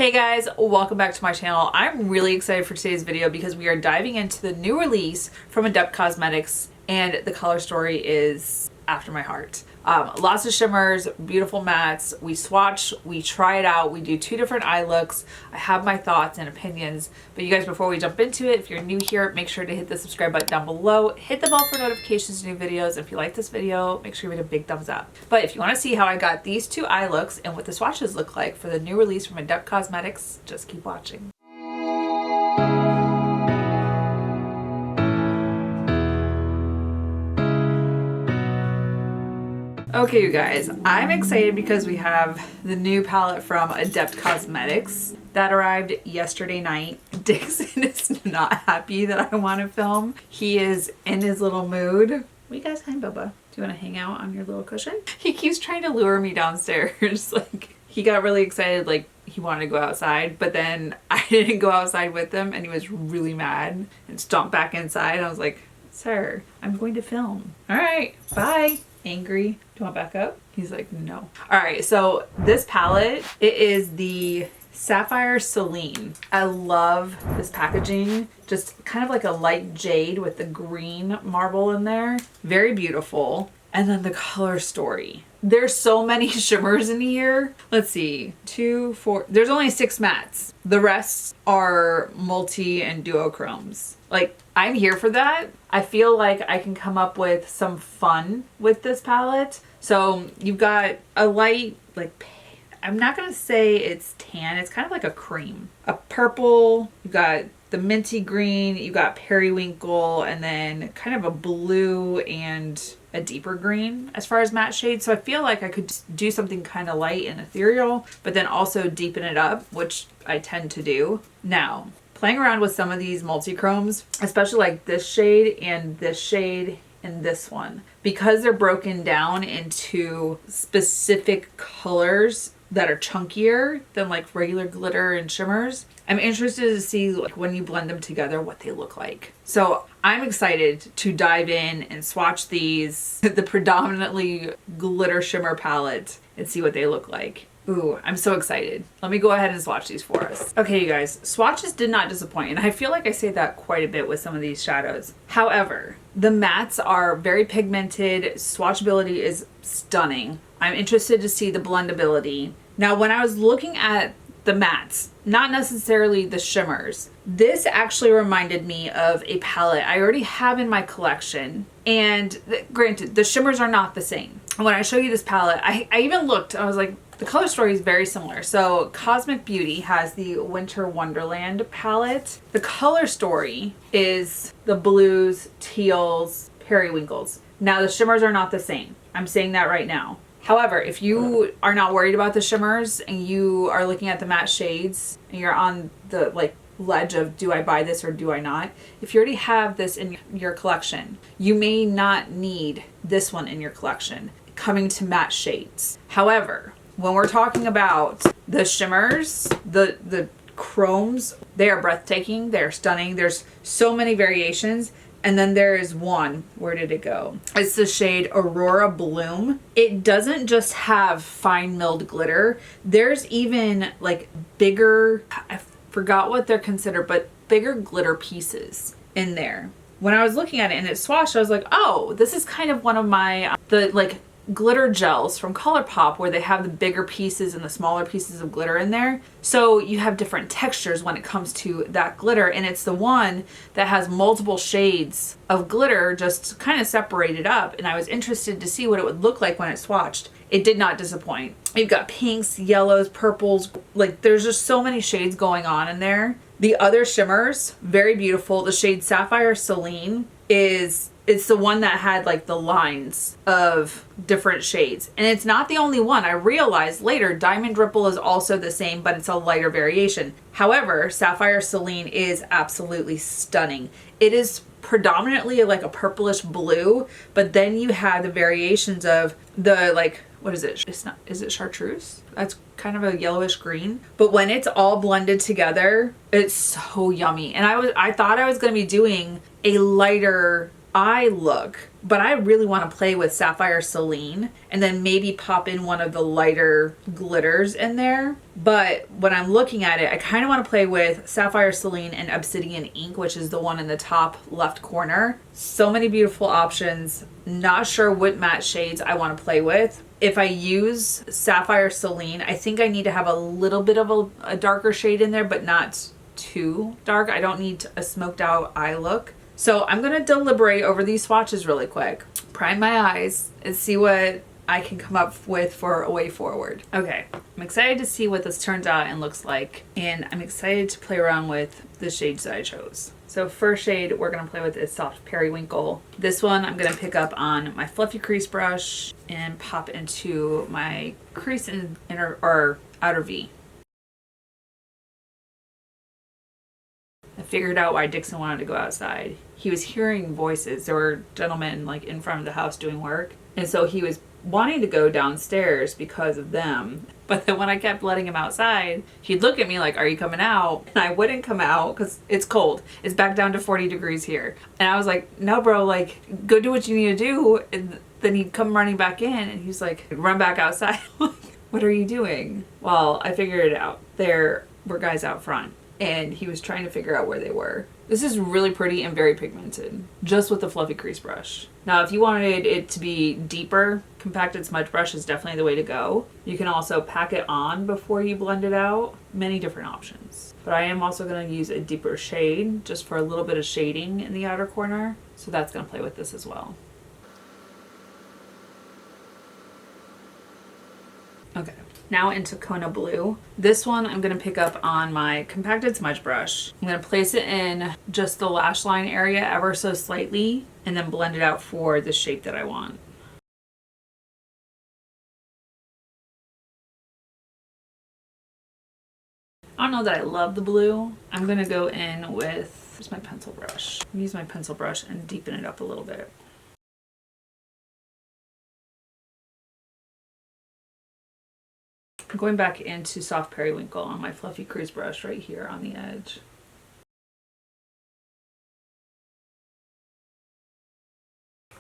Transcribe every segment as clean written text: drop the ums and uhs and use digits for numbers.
Hey guys, welcome back to my channel. I'm really excited for today's video because we are diving into the new release from Adept Cosmetics, and the color story is after my heart. Lots of shimmers, beautiful mattes. We swatch, we try it out, we do two different eye looks. I have my thoughts and opinions, but you guys, before we jump into it, if you're new here, make sure to hit the subscribe button down below, hit the bell for notifications to new videos. If you like this video, make sure you hit a big thumbs up. But if you want to see how I got these two eye looks and what the swatches look like for the new release from Adept Cosmetics, just keep watching. Okay, you guys, I'm excited because we have the new palette from Adept Cosmetics that arrived yesterday night. Dixon is not happy that I want to film. He is in his little mood. What you guys saying, Bubba? Do you want to hang out on your little cushion? He keeps trying to lure me downstairs. Like, he got really excited, like he wanted to go outside, but then I didn't go outside with him and he was really mad and stomped back inside. I was like, sir, I'm going to film. All right, bye. Angry. Do you want back up? He's like, no. All right, so this palette, it is the Sapphire Selene. I love this packaging. Just kind of like a light jade with the green marble in there. Very beautiful. And then the color story. There's so many shimmers in here. Let's see, 2, 4, there's only 6 mattes. The rest are multi and duochromes. Like, I'm here for that. I feel like I can come up with some fun with this palette. So you've got a light, like, I'm not gonna say it's tan, it's kind of like a cream. A purple, you've got the minty green, you got periwinkle, and then kind of a blue and a deeper green as far as matte shades. So I feel like I could do something kind of light and ethereal, but then also deepen it up, which I tend to do. Now, playing around with some of these multi-chromes, especially like this shade and this one, because they're broken down into specific colors that are chunkier than like regular glitter and shimmers, I'm interested to see, like, when you blend them together, what they look like. So I'm excited to dive in and swatch these, the predominantly glitter shimmer palette, and see what they look like. Ooh, I'm so excited. Let me go ahead and swatch these for us. Okay, you guys, swatches did not disappoint, and I feel like I say that quite a bit with some of these shadows. However, the mattes are very pigmented. Swatchability is stunning. I'm interested to see the blendability. Now, when I was looking at the mattes, not necessarily the shimmers, this actually reminded me of a palette I already have in my collection. And granted, the shimmers are not the same. When I show you this palette, I even looked, I was like, the color story is very similar. So Cosmic Beauty has the Winter Wonderland palette. The color story is the blues, teals, periwinkles. Now the shimmers are not the same. I'm saying that right now. However, if you are not worried about the shimmers and you are looking at the matte shades and you're on the like ledge of, do I buy this or do I not? If you already have this in your collection, you may not need this one in your collection coming to matte shades. However, when we're talking about the shimmers, the chromes, they are breathtaking. They're stunning. There's so many variations. And then there is one, where did it go? It's the shade Aurora Bloom. It doesn't just have fine milled glitter. There's even like bigger, I forgot what they're considered, but bigger glitter pieces in there. When I was looking at it and it swatched, I was like, oh, this is kind of one of my, the like glitter gels from ColourPop, where they have the bigger pieces and the smaller pieces of glitter in there. So you have different textures when it comes to that glitter, and it's the one that has multiple shades of glitter just kind of separated up, and I was interested to see what it would look like when it swatched. It did not disappoint. You've got pinks, yellows, purples, like there's just so many shades going on in there. The other shimmers, very beautiful. The shade Sapphire Selene it's the one that had like the lines of different shades. And it's not the only one. I realized later Diamond Ripple is also the same, but it's a lighter variation. However, Sapphire Selene is absolutely stunning. It is predominantly like a purplish blue, but then you have the variations of the like, what is it? It's not, is it chartreuse? That's kind of a yellowish green. But when it's all blended together, it's so yummy. And I thought I was going to be doing a lighter eye look but I really want to play with Sapphire Selene and then maybe pop in one of the lighter glitters in there. But when I'm looking at it, I kind of want to play with Sapphire Selene and Obsidian Ink, which is the one in the top left corner. So many beautiful options. Not sure what matte shades I want to play with. If I use Sapphire Selene, I think I need to have a little bit of a darker shade in there, but not too dark. I don't need a smoked out eye look. So I'm going to deliberate over these swatches really quick, prime my eyes, and see what I can come up with for a way forward. Okay, I'm excited to see what this turns out and looks like, and I'm excited to play around with the shades that I chose. So first shade we're going to play with is Soft Periwinkle. This one I'm going to pick up on my fluffy crease brush and pop into my crease in inner or outer V. I figured out why Dixon wanted to go outside. He was hearing voices. There were gentlemen like in front of the house doing work. And so he was wanting to go downstairs because of them. But then when I kept letting him outside, he'd look at me like, are you coming out? And I wouldn't come out because it's cold. It's back down to 40 degrees here. And I was like, no, bro, like go do what you need to do. And then he'd come running back in and he's like, run back outside. What are you doing? Well, I figured it out. There were guys out front, and he was trying to figure out where they were. This is really pretty and very pigmented, just with the fluffy crease brush. Now, if you wanted it to be deeper, compacted smudge brush is definitely the way to go. You can also pack it on before you blend it out. Many different options. But I am also going to use a deeper shade just for a little bit of shading in the outer corner. So that's going to play with this as well. Okay. Now into Kona Blue. This one I'm going to pick up on my compacted smudge brush. I'm going to place it in just the lash line area ever so slightly and then blend it out for the shape that I want. I don't know that I love the blue. I'm going to go in with just my pencil brush. Use my pencil brush and deepen it up a little bit. I'm going back into Soft Periwinkle on my fluffy crease brush right here on the edge.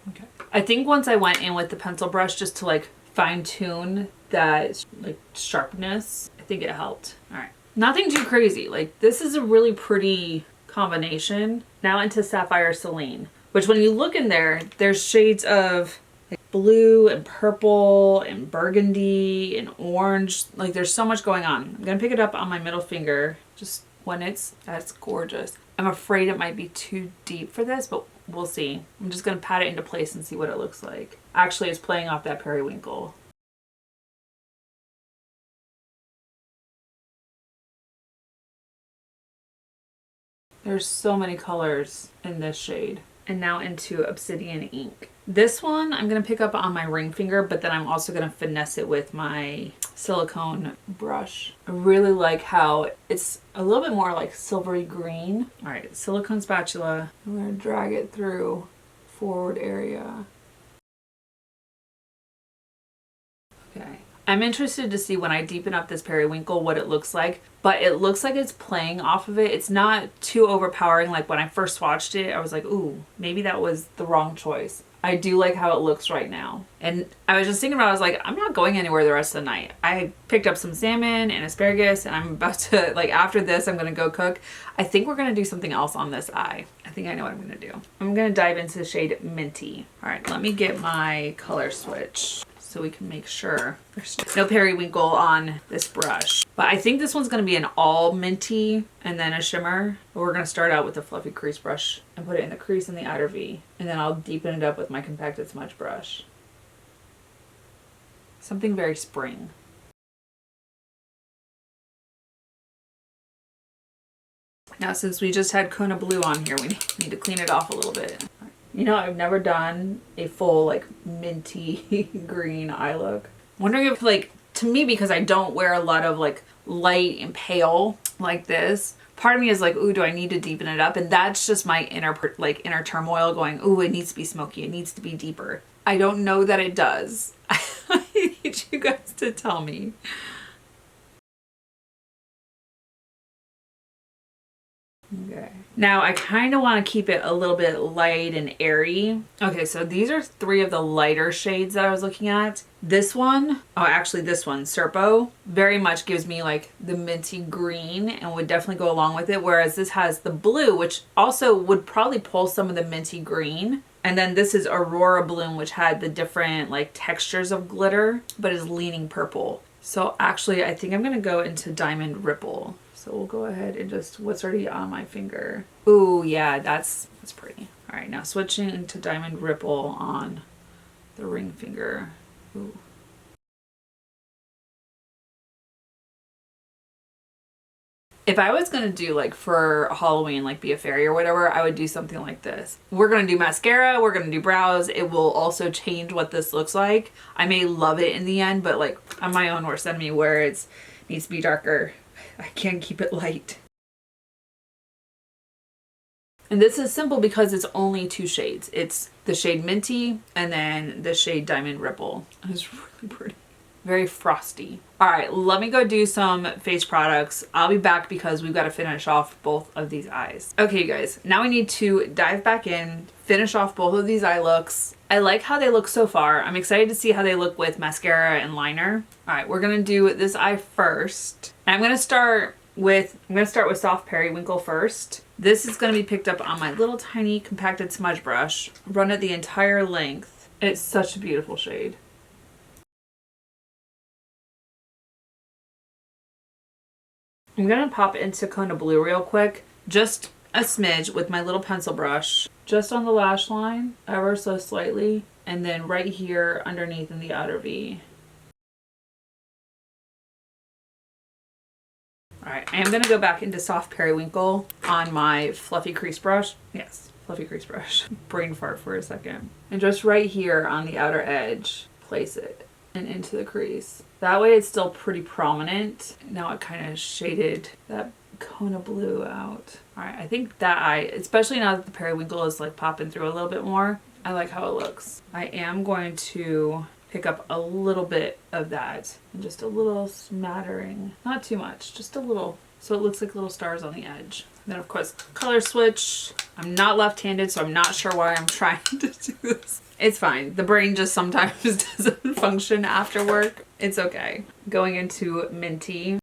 Okay. I think once I went in with the pencil brush just to like fine tune that like sharpness, I think it helped. All right. Nothing too crazy. Like this is a really pretty combination. Now into Sapphire Selene, which when you look in there, there's shades of blue and purple and burgundy and orange. Like there's so much going on. I'm gonna pick it up on my middle finger just when that's gorgeous. I'm afraid it might be too deep for this, but we'll see. I'm just gonna pat it into place and see what it looks like. Actually, it's playing off that periwinkle. There's so many colors in this shade. And now into Obsidian Ink. This one I'm going to pick up on my ring finger, but then I'm also going to finesse it with my silicone brush. I really like how it's a little bit more like silvery green. All right, silicone spatula. I'm going to drag it through forward area. Okay. I'm interested to see when I deepen up this periwinkle what it looks like, but it looks like it's playing off of it. It's not too overpowering. Like when I first swatched it, I was like, ooh, maybe that was the wrong choice. I do like how it looks right now. And I was just thinking about it, I was like, I'm not going anywhere the rest of the night. I picked up some salmon and asparagus and I'm about to, like after this, I'm gonna go cook. I think we're gonna do something else on this eye. I think I know what I'm gonna do. I'm gonna dive into the shade Minty. All right, let me get my color switch so we can make sure there's no periwinkle on this brush. But I think this one's gonna be an all minty and then a shimmer. But we're gonna start out with the fluffy crease brush and put it in the crease in the outer V. And then I'll deepen it up with my compacted smudge brush. Something very spring. Now since we just had Kona Blue on here, we need to clean it off a little bit. You know, I've never done a full like minty green eye look. Wondering if like, to me, because I don't wear a lot of like light and pale like this, part of me is like, ooh, do I need to deepen it up? And that's just my inner turmoil going, ooh, it needs to be smoky. It needs to be deeper. I don't know that it does. I need you guys to tell me. Okay. Now I kind of want to keep it a little bit light and airy. Okay, so these are 3 of the lighter shades that I was looking at. This one, oh actually this one, Serpo, very much gives me like the minty green and would definitely go along with it. Whereas this has the blue, which also would probably pull some of the minty green. And then this is Aurora Bloom, which had the different like textures of glitter, but is leaning purple. So actually I think I'm gonna go into Diamond Ripple. So we'll go ahead and just what's already on my finger. Ooh, yeah, that's pretty. All right, now switching to Diamond Ripple on the ring finger. Ooh. If I was gonna do like for Halloween, like be a fairy or whatever, I would do something like this. We're gonna do mascara, we're gonna do brows. It will also change what this looks like. I may love it in the end, but like I'm my own worst enemy where it needs to be darker. I can't keep it light. And this is simple because it's only 2 shades. It's the shade Minty and then the shade Diamond Ripple. It's really pretty. Very frosty. All right, let me go do some face products. I'll be back because we've got to finish off both of these eyes. Okay, you guys, now we need to dive back in, finish off both of these eye looks. I like how they look so far. I'm excited to see how they look with mascara and liner. All right, we're gonna do this eye first. And I'm gonna start with Soft Periwinkle first. This is gonna be picked up on my little tiny compacted smudge brush. Run it the entire length. It's such a beautiful shade. I'm gonna pop into Kona Blue real quick, just a smidge with my little pencil brush, just on the lash line, ever so slightly, and then right here underneath in the outer V. All right, I am gonna go back into Soft Periwinkle on my fluffy crease brush. Yes, fluffy crease brush. Brain fart for a second. And just right here on the outer edge, place it and into the crease. That way it's still pretty prominent. Now it kind of shaded that Kona Blue out. All right, I think that eye, especially now that the periwinkle is like popping through a little bit more, I like how it looks. I am going to pick up a little bit of that and just a little smattering, not too much, just a little, so it looks like little stars on the edge. And then of course, color switch. I'm not left-handed, so I'm not sure why I'm trying to do this. It's fine. The brain just sometimes doesn't function after work. It's okay. Going into Minty.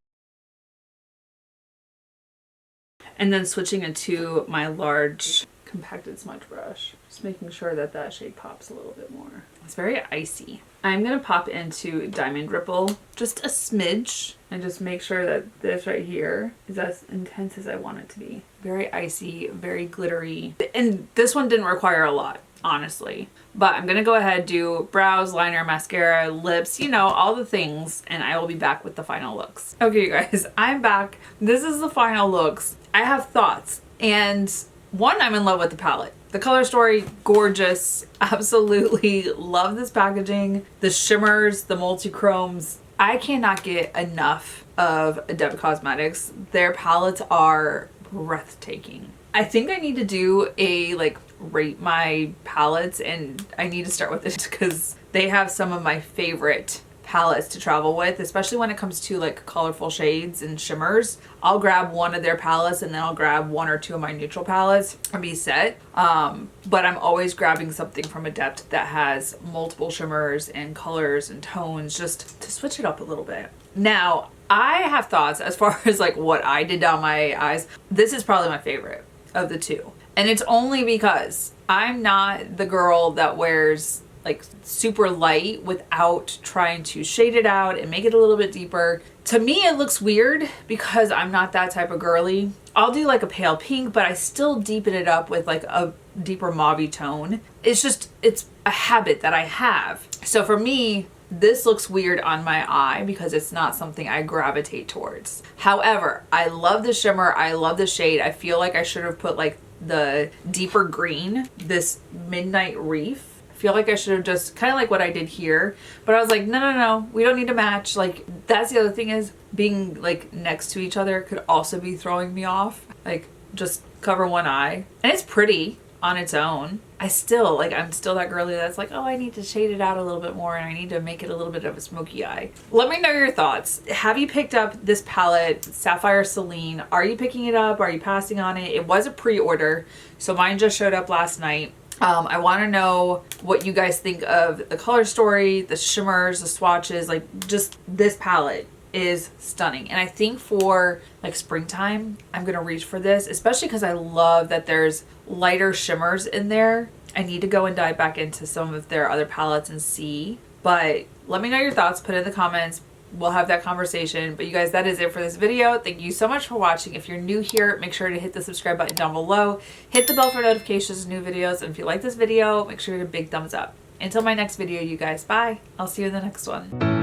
And then switching into my large compacted smudge brush. Just making sure that that shade pops a little bit more. It's very icy. I'm going to pop into Diamond Ripple just a smidge and just make sure that this right here is as intense as I want it to be. Very icy, very glittery. And this one didn't require a lot, honestly. But I'm going to go ahead, do brows, liner, mascara, lips, you know, all the things, and I will be back with the final looks. Okay, you guys, I'm back. This is the final looks. I have thoughts, and one, I'm in love with the palette. The color story, gorgeous. Absolutely love this packaging. The shimmers, the multi-chromes. I cannot get enough of Adept Cosmetics. Their palettes are breathtaking. I think I need to do a rate my palettes, and I need to start with it because they have some of my favorite palettes to travel with, especially when it comes to like colorful shades and shimmers. I'll grab one of their palettes and then I'll grab 1 or 2 of my neutral palettes and be set. But I'm always grabbing something from Adept that has multiple shimmers and colors and tones just to switch it up a little bit. Now, I have thoughts as far as like what I did down my eyes. This is probably my favorite of the 2. And it's only because I'm not the girl that wears like super light without trying to shade it out and make it a little bit deeper. To me, it looks weird because I'm not that type of girly. I'll do like a pale pink, but I still deepen it up with like a deeper mauve tone. It's a habit that I have. So for me, this looks weird on my eye because it's not something I gravitate towards. However, I love the shimmer. I love the shade. I feel like I should have put like the deeper green, this Midnight Reef. I feel like I should have just kind of like what I did here, but I was like, no, we don't need to match. Like, that's the other thing, is being like next to each other could also be throwing me off. Like, just cover one eye. And it's pretty. on its own. I'm still that girly that's like, oh, I need to shade it out a little bit more and I need to make it a little bit of a smoky eye. Let me know your thoughts. Have you picked up this palette, Sapphire Selene? Are you picking it up? Are you passing on it? It was a pre-order, so mine just showed up last night. I want to know what you guys think of the color story, the shimmers, the swatches. Like, just this palette is stunning, and I think for like springtime I'm gonna reach for this, especially because I love that there's lighter shimmers in there. I need to go and dive back into some of their other palettes and see, but let me know your thoughts, put it in the comments. We'll have that conversation. But you guys, that is it for this video. Thank you so much for watching. If you're new here, make sure to hit the subscribe button down below, hit the bell for notifications of new videos, and if you like this video, make sure to hit a big thumbs up. Until my next video, you guys, bye. I'll see you in the next one.